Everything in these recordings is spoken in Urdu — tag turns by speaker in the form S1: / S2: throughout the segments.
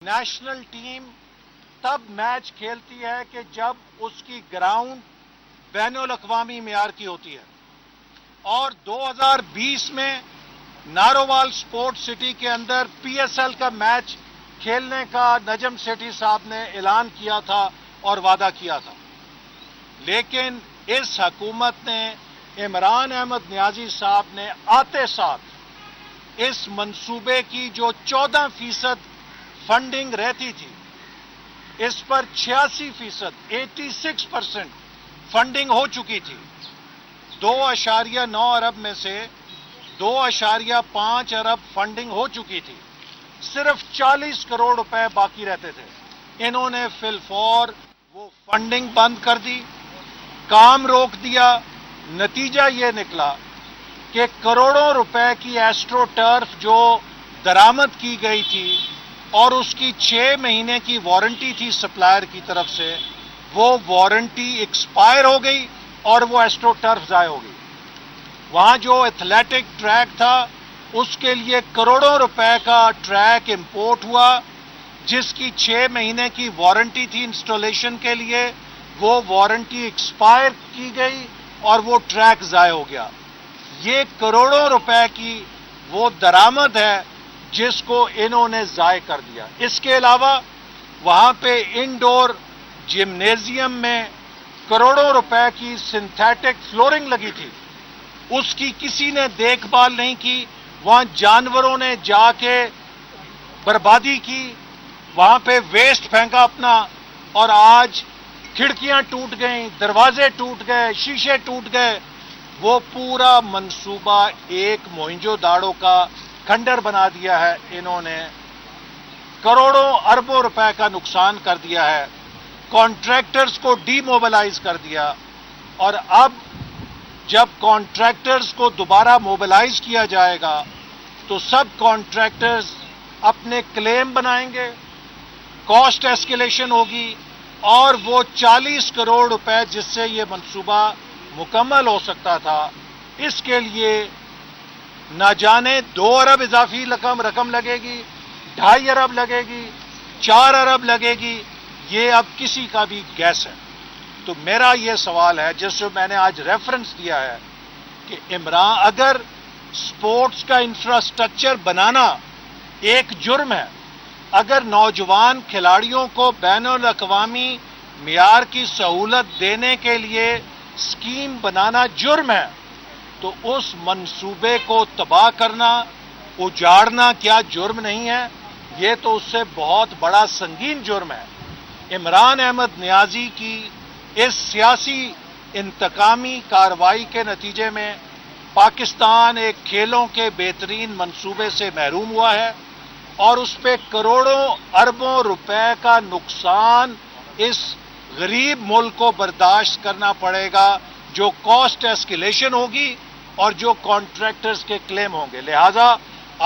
S1: نیشنل ٹیم تب میچ کھیلتی ہے کہ جب اس کی گراؤنڈ بین الاقوامی معیار کی ہوتی ہے، اور 2020 میں نارووال سپورٹ سٹی کے اندر پی ایس ایل کا میچ کھیلنے کا نجم سیٹھی صاحب نے اعلان کیا تھا اور وعدہ کیا تھا، لیکن اس حکومت نے، عمران احمد نیازی صاحب نے آتے ساتھ اس منصوبے کی جو 14% فنڈنگ رہتی تھی، اس پر 86%، 86% فنڈنگ ہو چکی تھی۔ 2.9 ارب میں سے 2.5 ارب فنڈنگ ہو چکی تھی، صرف 40 کروڑ روپے باقی رہتے تھے۔ انہوں نے فی الفور وہ فنڈنگ بند کر دی، کام روک دیا۔ نتیجہ یہ نکلا کہ کروڑوں روپے کی ایسٹرو ٹرف جو درآمد کی گئی تھی اور اس کی 6 مہینے کی وارنٹی تھی سپلائر کی طرف سے، وہ وارنٹی ایکسپائر ہو گئی اور وہ ایسٹرو ٹرف ضائع ہو گئی۔ وہاں جو ایتھلیٹک ٹریک تھا اس کے لیے کروڑوں روپے کا ٹریک امپورٹ ہوا، جس کی 6 مہینے کی وارنٹی تھی انسٹالیشن کے لیے، وہ وارنٹی ایکسپائر کی گئی اور وہ ٹریک ضائع ہو گیا۔ یہ کروڑوں روپے کی وہ درآمد ہے جس کو انہوں نے ضائع کر دیا۔ اس کے علاوہ وہاں پہ انڈور جمنیزیم میں کروڑوں روپے کی سنتھیٹک فلورنگ لگی تھی، اس کی کسی نے دیکھ بھال نہیں کی۔ وہاں جانوروں نے جا کے بربادی کی، وہاں پہ ویسٹ پھینکا اپنا، اور آج کھڑکیاں ٹوٹ گئیں، دروازے ٹوٹ گئے، شیشے ٹوٹ گئے۔ وہ پورا منصوبہ ایک موہنجو داڑو کا کھنڈر بنا دیا ہے۔ انہوں نے کروڑوں اربوں روپے کا نقصان کر دیا ہے، کانٹریکٹرز کو ڈی موبلائز کر دیا، اور اب جب کانٹریکٹرز کو دوبارہ موبلائز کیا جائے گا تو سب کانٹریکٹرز اپنے کلیم بنائیں گے، کاسٹ ایسکیلیشن ہوگی، اور وہ 40 کروڑ روپے جس سے یہ منصوبہ مکمل ہو سکتا تھا، اس کے لیے نہ جانے 2 ارب اضافی رقم لگے گی، 2.5 ارب لگے گی، 4 ارب لگے گی، یہ اب کسی کا بھی گیس ہے۔ تو میرا یہ سوال ہے، جس جو میں نے آج ریفرنس دیا ہے، کہ عمران، اگر سپورٹس کا انفراسٹرکچر بنانا ایک جرم ہے، اگر نوجوان کھلاڑیوں کو بین الاقوامی معیار کی سہولت دینے کے لیے اسکیم بنانا جرم ہے، تو اس منصوبے کو تباہ کرنا، اجاڑنا کیا جرم نہیں ہے؟ یہ تو اس سے بہت بڑا سنگین جرم ہے۔ عمران احمد نیازی کی اس سیاسی انتقامی کارروائی کے نتیجے میں پاکستان ایک کھیلوں کے بہترین منصوبے سے محروم ہوا ہے، اور اس پہ کروڑوں اربوں روپے کا نقصان اس غریب ملک کو برداشت کرنا پڑے گا، جو کاسٹ ایسکیلیشن ہوگی اور جو کانٹریکٹرز کے کلیم ہوں گے۔ لہذا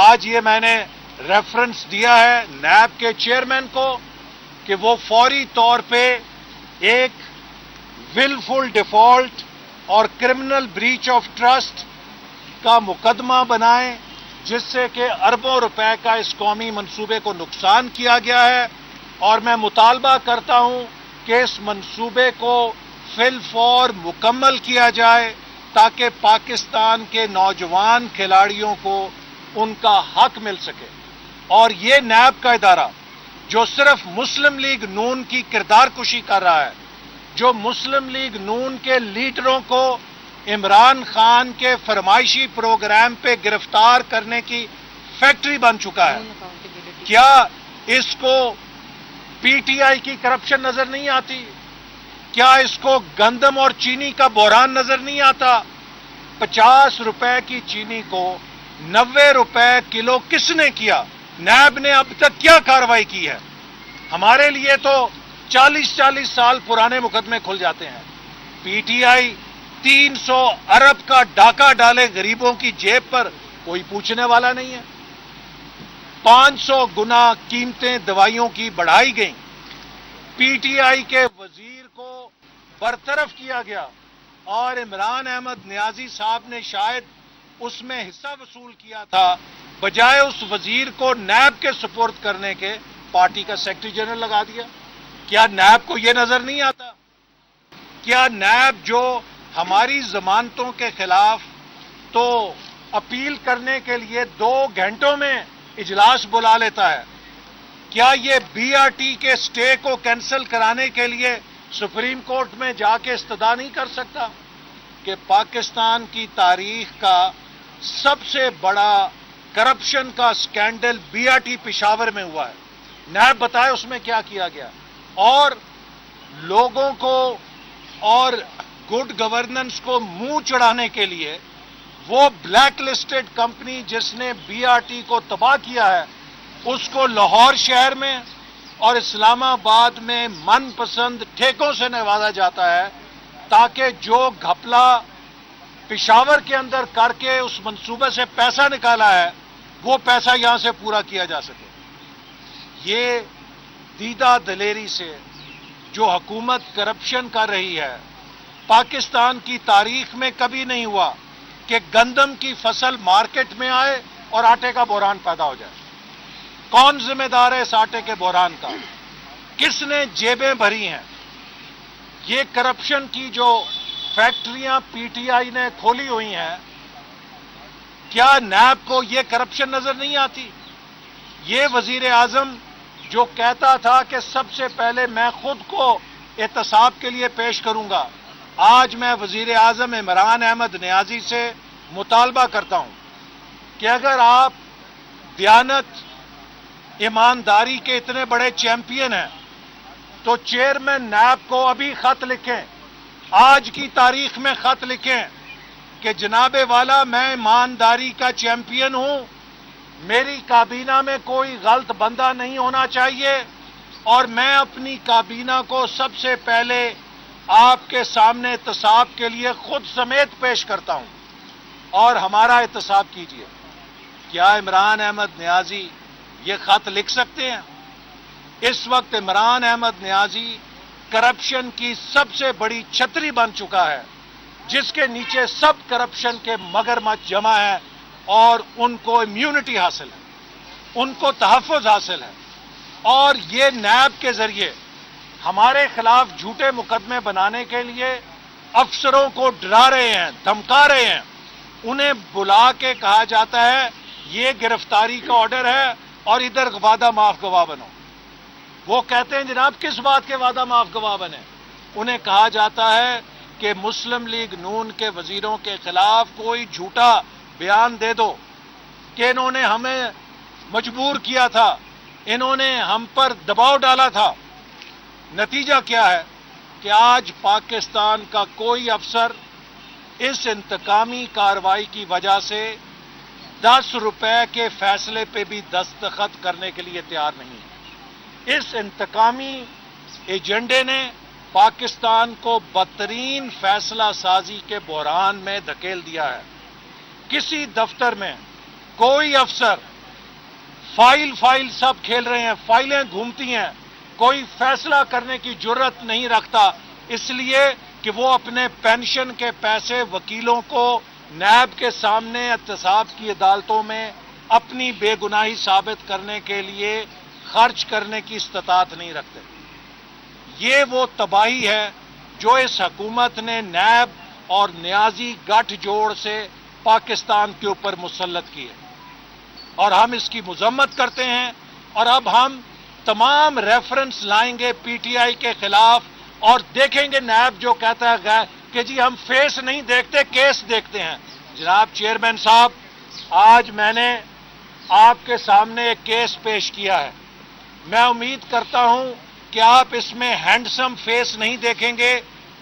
S1: آج یہ میں نے ریفرنس دیا ہے نیب کے چیئرمین کو کہ وہ فوری طور پہ ایک ولفل ڈیفالٹ اور کرمنل بریچ آف ٹرسٹ کا مقدمہ بنائیں، جس سے کہ اربوں روپے کا اس قومی منصوبے کو نقصان کیا گیا ہے، اور میں مطالبہ کرتا ہوں کہ اس منصوبے کو فی الفور مکمل کیا جائے، تاکہ پاکستان کے نوجوان کھلاڑیوں کو ان کا حق مل سکے۔ اور یہ نیب کا ادارہ جو صرف مسلم لیگ نون کی کردار کشی کر رہا ہے، جو مسلم لیگ نون کے لیڈروں کو عمران خان کے فرمائشی پروگرام پہ گرفتار کرنے کی فیکٹری بن چکا ہے، کیا اس کو پی ٹی آئی کی کرپشن نظر نہیں آتی؟ کیا اس کو گندم اور چینی کا بحران نظر نہیں آتا؟ 50 روپے کی چینی کو 90 روپے کلو کس نے کیا؟ نیب نے اب تک کیا کارروائی کی ہے؟ ہمارے لیے تو 40 سال پرانے مقدمے کھل جاتے ہیں۔ پی ٹی آئی 300 ارب کا ڈاکہ ڈالے غریبوں کی جیب پر، کوئی پوچھنے والا نہیں ہے۔ 500 گنا قیمتیں دوائیوں کی بڑھائی گئیں، پی ٹی آئی کے وزیر کو برطرف کیا گیا، اور عمران احمد نیازی صاحب نے شاید اس میں حصہ وصول کیا تھا، بجائے اس وزیر کو نیب کے سپرد کرنے کے پارٹی کا سیکرٹری جنرل لگا دیا. کیا نیب کو یہ نظر نہیں آتا؟ کیا نیب جو ہماری ضمانتوں کے خلاف تو اپیل کرنے کے لیے 2 گھنٹوں میں اجلاس بلا لیتا ہے، کیا یہ بی آر ٹی کے سٹے کو کینسل کرانے کے لیے سپریم کورٹ میں جا کے استدعا نہیں کر سکتا؟ کہ پاکستان کی تاریخ کا سب سے بڑا کرپشن کا scandal B R T Peshawar میں ہوا ہے. نیب بتائے اس میں کیا کیا گیا، اور لوگوں کو اور گڈ گورننس کو منہ چڑھانے کے لیے وہ بلیک لسٹڈ کمپنی جس نے بی آر ٹی کو تباہ کیا ہے، اس کو لاہور شہر میں اور اسلام آباد میں من پسند ٹھیکوں سے نوازا جاتا ہے تاکہ جو گھپلا پشاور کے اندر کر کے اس منصوبے سے پیسہ نکالا ہے وہ پیسہ یہاں سے پورا کیا جا سکے. یہ دیدہ دلیری سے جو حکومت کرپشن کر رہی ہے، پاکستان کی تاریخ میں کبھی نہیں ہوا کہ گندم کی فصل مارکیٹ میں آئے اور آٹے کا بحران پیدا ہو جائے. کون ذمہ دار ہے اس آٹے کے بحران کا؟ کس نے جیبیں بھری ہیں؟ یہ کرپشن کی جو فیکٹریاں پی ٹی آئی نے کھولی ہوئی ہیں، کیا نیب کو یہ کرپشن نظر نہیں آتی؟ یہ وزیر اعظم جو کہتا تھا کہ سب سے پہلے میں خود کو احتساب کے لیے پیش کروں گا، آج میں وزیر اعظم عمران احمد نیازی سے مطالبہ کرتا ہوں کہ اگر آپ دیانت ایمانداری کے اتنے بڑے چیمپئن ہیں تو چیئرمین نیب کو ابھی خط لکھیں، آج کی تاریخ میں خط لکھیں کہ جناب والا میں ایمانداری کا چیمپئن ہوں، میری کابینہ میں کوئی غلط بندہ نہیں ہونا چاہیے، اور میں اپنی کابینہ کو سب سے پہلے آپ کے سامنے احتساب کے لیے خود سمیت پیش کرتا ہوں اور ہمارا احتساب کیجیے. کیا عمران احمد نیازی یہ خط لکھ سکتے ہیں؟ اس وقت عمران احمد نیازی کرپشن کی سب سے بڑی چھتری بن چکا ہے جس کے نیچے سب کرپشن کے مگرمچھ جمع ہیں، اور ان کو امیونٹی حاصل ہے، ان کو تحفظ حاصل ہے. اور یہ نیب کے ذریعے ہمارے خلاف جھوٹے مقدمے بنانے کے لیے افسروں کو ڈرا رہے ہیں، دھمکا رہے ہیں. انہیں بلا کے کہا جاتا ہے یہ گرفتاری کا آرڈر ہے اور ادھر وعدہ معاف گواہ بنو. وہ کہتے ہیں جناب کس بات کے وعدہ معاف گواہ بنے؟ انہیں کہا جاتا ہے کہ مسلم لیگ نون کے وزیروں کے خلاف کوئی جھوٹا بیان دے دو کہ انہوں نے ہمیں مجبور کیا تھا، انہوں نے ہم پر دباؤ ڈالا تھا. نتیجہ کیا ہے کہ آج پاکستان کا کوئی افسر اس انتقامی کارروائی کی وجہ سے 10 روپے کے فیصلے پہ بھی دستخط کرنے کے لیے تیار نہیں ہے. اس انتقامی ایجنڈے نے پاکستان کو بدترین فیصلہ سازی کے بحران میں دھکیل دیا ہے. کسی دفتر میں کوئی افسر فائل سب کھیل رہے ہیں، فائلیں گھومتی ہیں، کوئی فیصلہ کرنے کی جرت نہیں رکھتا، اس لیے کہ وہ اپنے پینشن کے پیسے وکیلوں کو نیب کے سامنے احتساب کی عدالتوں میں اپنی بے گناہی ثابت کرنے کے لیے خرچ کرنے کی استطاعت نہیں رکھتے. یہ وہ تباہی ہے جو اس حکومت نے نیب اور نیازی گٹھ جوڑ سے پاکستان کے اوپر مسلط کی ہے، اور ہم اس کی مذمت کرتے ہیں. اور اب ہم تمام ریفرنس لائیں گے پی ٹی آئی کے خلاف اور دیکھیں گے نیب جو کہتا ہے کہ جی ہم فیس نہیں دیکھتے، کیس دیکھتے ہیں. جناب چیئرمین صاحب، آج میں نے آپ کے سامنے ایک کیس پیش کیا ہے. میں امید کرتا ہوں کہ آپ اس میں ہینڈسم فیس نہیں دیکھیں گے،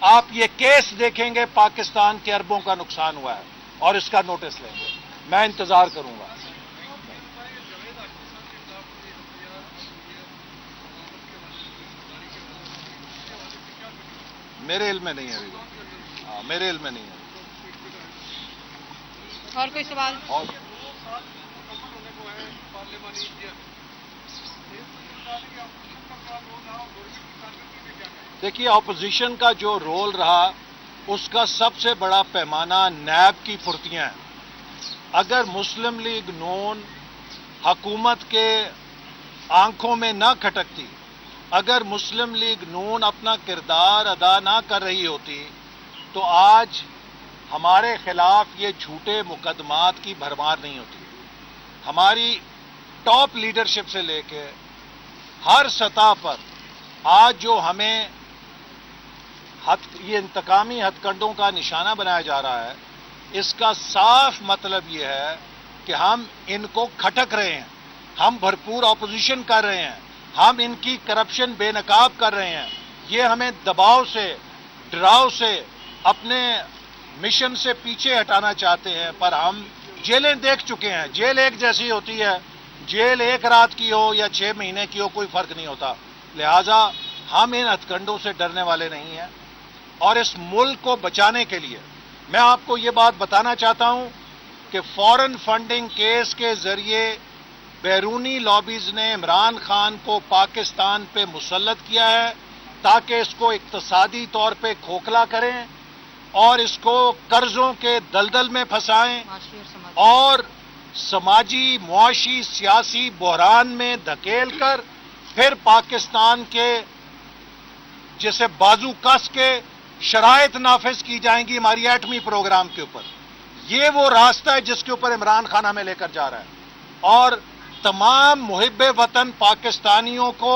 S1: آپ یہ کیس دیکھیں گے. پاکستان کے اربوں کا نقصان ہوا ہے اور اس کا نوٹس لیں گے. میں انتظار کروں گا. میرے علم میں نہیں ہے ابھی. ہاں، میرے علم میں نہیں ہے.
S2: اور کوئی سوال؟
S1: اور دیکھیے، اپوزیشن کا جو رول رہا اس کا سب سے بڑا پیمانہ نیب کی پھرتیاں ہیں. اگر مسلم لیگ نون حکومت کے آنکھوں میں نہ کھٹکتی، اگر مسلم لیگ نون اپنا کردار ادا نہ کر رہی ہوتی تو آج ہمارے خلاف یہ جھوٹے مقدمات کی بھرمار نہیں ہوتی۔ ہماری ٹاپ لیڈرشپ سے لے کے ہر سطح پر آج جو ہمیں یہ انتقامی ہتھ کنڈوں کا نشانہ بنایا جا رہا ہے، اس کا صاف مطلب یہ ہے کہ ہم ان کو کھٹک رہے ہیں، ہم بھرپور اپوزیشن کر رہے ہیں، ہم ان کی کرپشن بے نقاب کر رہے ہیں۔ یہ ہمیں دباؤ سے، ڈراؤ سے، اپنے مشن سے پیچھے ہٹانا چاہتے ہیں، پر ہم جیلیں دیکھ چکے ہیں۔ جیل ایک جیسی ہوتی ہے، جیل ایک رات کی ہو یا 6 مہینے کی ہو، کوئی فرق نہیں ہوتا۔ لہٰذا ہم ان ہتھ کنڈوں سے ڈرنے والے نہیں ہیں، اور اس ملک کو بچانے کے لیے میں آپ کو یہ بات بتانا چاہتا ہوں کہ فورن فنڈنگ کیس کے ذریعے بیرونی لابیز نے عمران خان کو پاکستان پہ مسلط کیا ہے تاکہ اس کو اقتصادی طور پہ کھوکھلا کریں اور اس کو قرضوں کے دلدل میں پھنسائیں اور سماجی، معاشی، سیاسی بحران میں دھکیل کر پھر پاکستان کے جسے بازو کس کے شرائط نافذ کی جائیں گی ہماری ایٹمی پروگرام کے اوپر۔ یہ وہ راستہ ہے جس کے اوپر عمران خان ہمیں لے کر جا رہا ہے، اور تمام محب وطن پاکستانیوں کو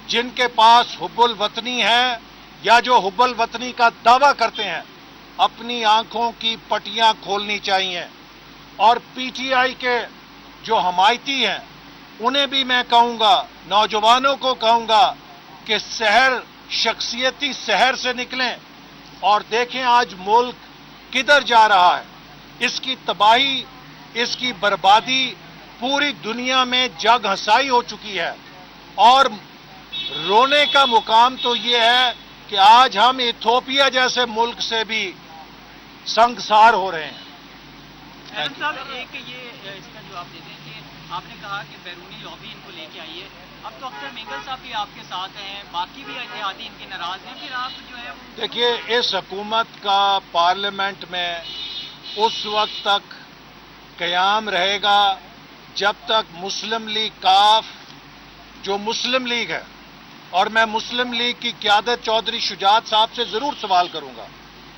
S1: جن کے پاس حب الوطنی ہے یا جو حب الوطنی کا دعویٰ کرتے ہیں، اپنی آنکھوں کی پٹیاں کھولنی چاہیے، اور پی ٹی آئی کے جو حمایتی ہیں انہیں بھی میں کہوں گا، نوجوانوں کو کہوں گا کہ شخصیتی سحر سے نکلیں اور دیکھیں آج ملک کدھر جا رہا ہے۔ اس کی تباہی، اس کی بربادی پوری دنیا میں جگ ہنسائی ہو چکی ہے، اور رونے کا مقام تو یہ ہے کہ آج ہم ایتھوپیا جیسے ملک سے بھی سنگسار ہو رہے ہیں۔
S2: صاحب، ایک یہ اس کا جواب دیتے ہیں کہ آپ نے کہا کہ بیرونی لابی ان کو لے کے آئی ہے، اب تو اختر مینگل صاحب بھی آپ کے ساتھ ہیں، باقی بھی اتحادی ان کے ناراض ہیں، پھر آپ جو ہے
S1: دیکھیے، اس حکومت کا پارلیمنٹ میں اس وقت تک قیام رہے گا جب تک مسلم لیگ کاف، جو مسلم لیگ ہے، اور میں مسلم لیگ کی قیادت چودھری شجاعت صاحب سے ضرور سوال کروں گا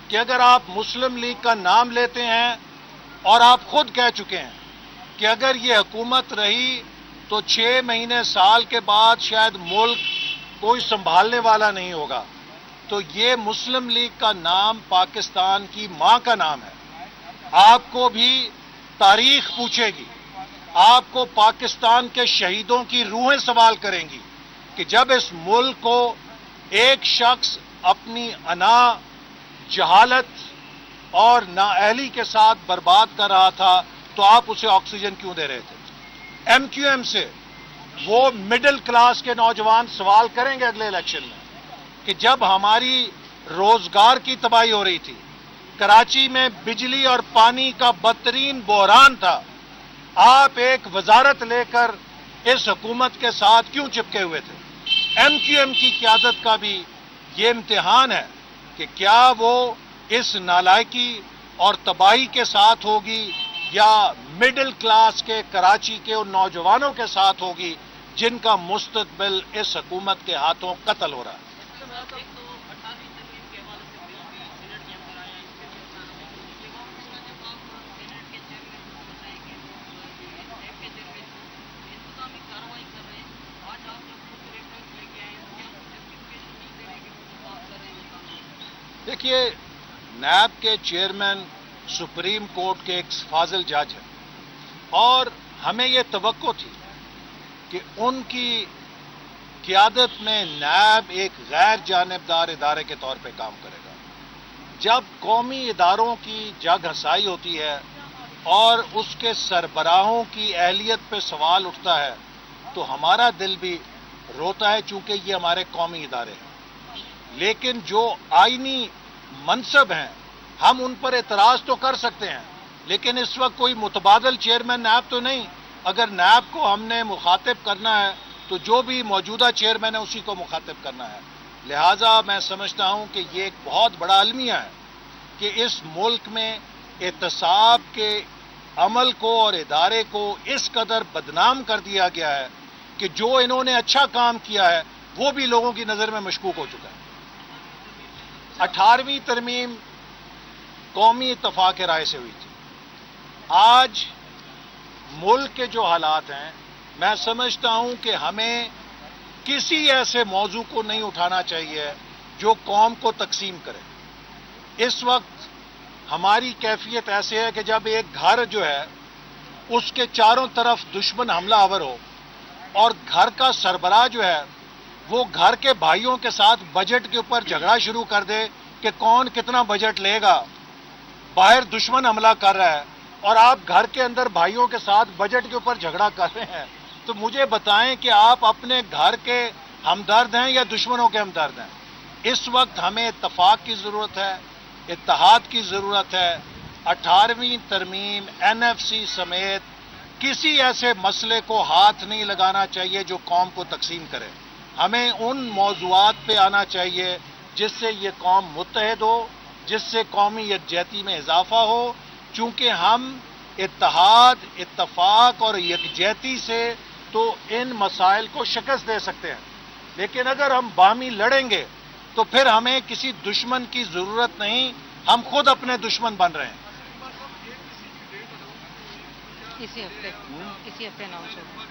S1: کہ اگر آپ مسلم لیگ کا نام لیتے ہیں اور آپ خود کہہ چکے ہیں کہ اگر یہ حکومت رہی تو 6 مہینے سال کے بعد شاید ملک کوئی سنبھالنے والا نہیں ہوگا، تو یہ مسلم لیگ کا نام پاکستان کی ماں کا نام ہے۔ آپ کو بھی تاریخ پوچھے گی، آپ کو پاکستان کے شہیدوں کی روحیں سوال کریں گی کہ جب اس ملک کو ایک شخص اپنی انا، جہالت اور نااہلی کے ساتھ برباد کر رہا تھا تو آپ اسے آکسیجن کیوں دے رہے تھے؟ ایم کیو ایم سے وہ مڈل کلاس کے نوجوان سوال کریں گے اگلے الیکشن میں کہ جب ہماری روزگار کی تباہی ہو رہی تھی، کراچی میں بجلی اور پانی کا بدترین بحران تھا، آپ ایک وزارت لے کر اس حکومت کے ساتھ کیوں چپکے ہوئے تھے؟ ایم کیو ایم کی قیادت کا بھی یہ امتحان ہے کہ کیا وہ اس نالائکی اور تباہی کے ساتھ ہوگی یا مڈل کلاس کے کراچی کے ان نوجوانوں کے ساتھ ہوگی جن کا مستقبل اس حکومت کے ہاتھوں قتل ہو رہا ہے۔ دیکھیے، نیب کے چیئرمین سپریم کورٹ کے ایک فاضل جج ہیں، اور ہمیں یہ توقع تھی کہ ان کی قیادت میں نیب ایک غیر جانبدار ادارے کے طور پہ کام کرے گا۔ جب قومی اداروں کی جگ ہنسائی ہوتی ہے اور اس کے سربراہوں کی اہلیت پہ سوال اٹھتا ہے تو ہمارا دل بھی روتا ہے، چونکہ یہ ہمارے قومی ادارے ہیں۔ لیکن جو آئینی منصب ہیں ہم ان پر اعتراض تو کر سکتے ہیں، لیکن اس وقت کوئی متبادل چیئرمین نیب تو نہیں۔ اگر نیب کو ہم نے مخاطب کرنا ہے تو جو بھی موجودہ چیئرمین ہے اسی کو مخاطب کرنا ہے۔ لہٰذا میں سمجھتا ہوں کہ یہ ایک بہت بڑا المیہ ہے کہ اس ملک میں احتساب کے عمل کو اور ادارے کو اس قدر بدنام کر دیا گیا ہے کہ جو انہوں نے اچھا کام کیا ہے وہ بھی لوگوں کی نظر میں مشکوک ہو چکا ہے۔ 18ویں ترمیم قومی اتفاق رائے سے ہوئی تھی۔ آج ملک کے جو حالات ہیں، میں سمجھتا ہوں کہ ہمیں کسی ایسے موضوع کو نہیں اٹھانا چاہیے جو قوم کو تقسیم کرے۔ اس وقت ہماری کیفیت ایسے ہے کہ جب ایک گھر جو ہے اس کے چاروں طرف دشمن حملہ آور ہو اور گھر کا سربراہ جو ہے وہ گھر کے بھائیوں کے ساتھ بجٹ کے اوپر جھگڑا شروع کر دے کہ کون کتنا بجٹ لے گا، باہر دشمن حملہ کر رہا ہے اور آپ گھر کے اندر بھائیوں کے ساتھ بجٹ کے اوپر جھگڑا کر رہے ہیں، تو مجھے بتائیں کہ آپ اپنے گھر کے ہمدرد ہیں یا دشمنوں کے ہمدرد ہیں؟ اس وقت ہمیں اتفاق کی ضرورت ہے، اتحاد کی ضرورت ہے۔ 18ویں ترمیم NFC سمیت کسی ایسے مسئلے کو ہاتھ نہیں لگانا چاہیے جو قوم کو تقسیم کرے۔ ہمیں ان موضوعات پہ آنا چاہیے جس سے یہ قوم متحد ہو، جس سے قومی یکجہتی میں اضافہ ہو، چونکہ ہم اتحاد، اتفاق اور یکجہتی سے تو ان مسائل کو شکست دے سکتے ہیں، لیکن اگر ہم باہمی لڑیں گے تو پھر ہمیں کسی دشمن کی ضرورت نہیں، ہم خود اپنے دشمن بن رہے ہیں۔
S3: اسی ہفتے اناؤنس ہوگا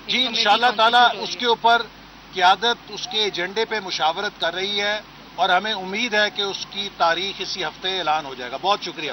S1: جی انشاءاللہ تعالی اس کے اوپر قیادت اس کے ایجنڈے پہ مشاورت کر رہی ہے اور ہمیں امید ہے کہ اس کی تاریخ اسی ہفتے اعلان ہو جائے گا۔ بہت شکریہ۔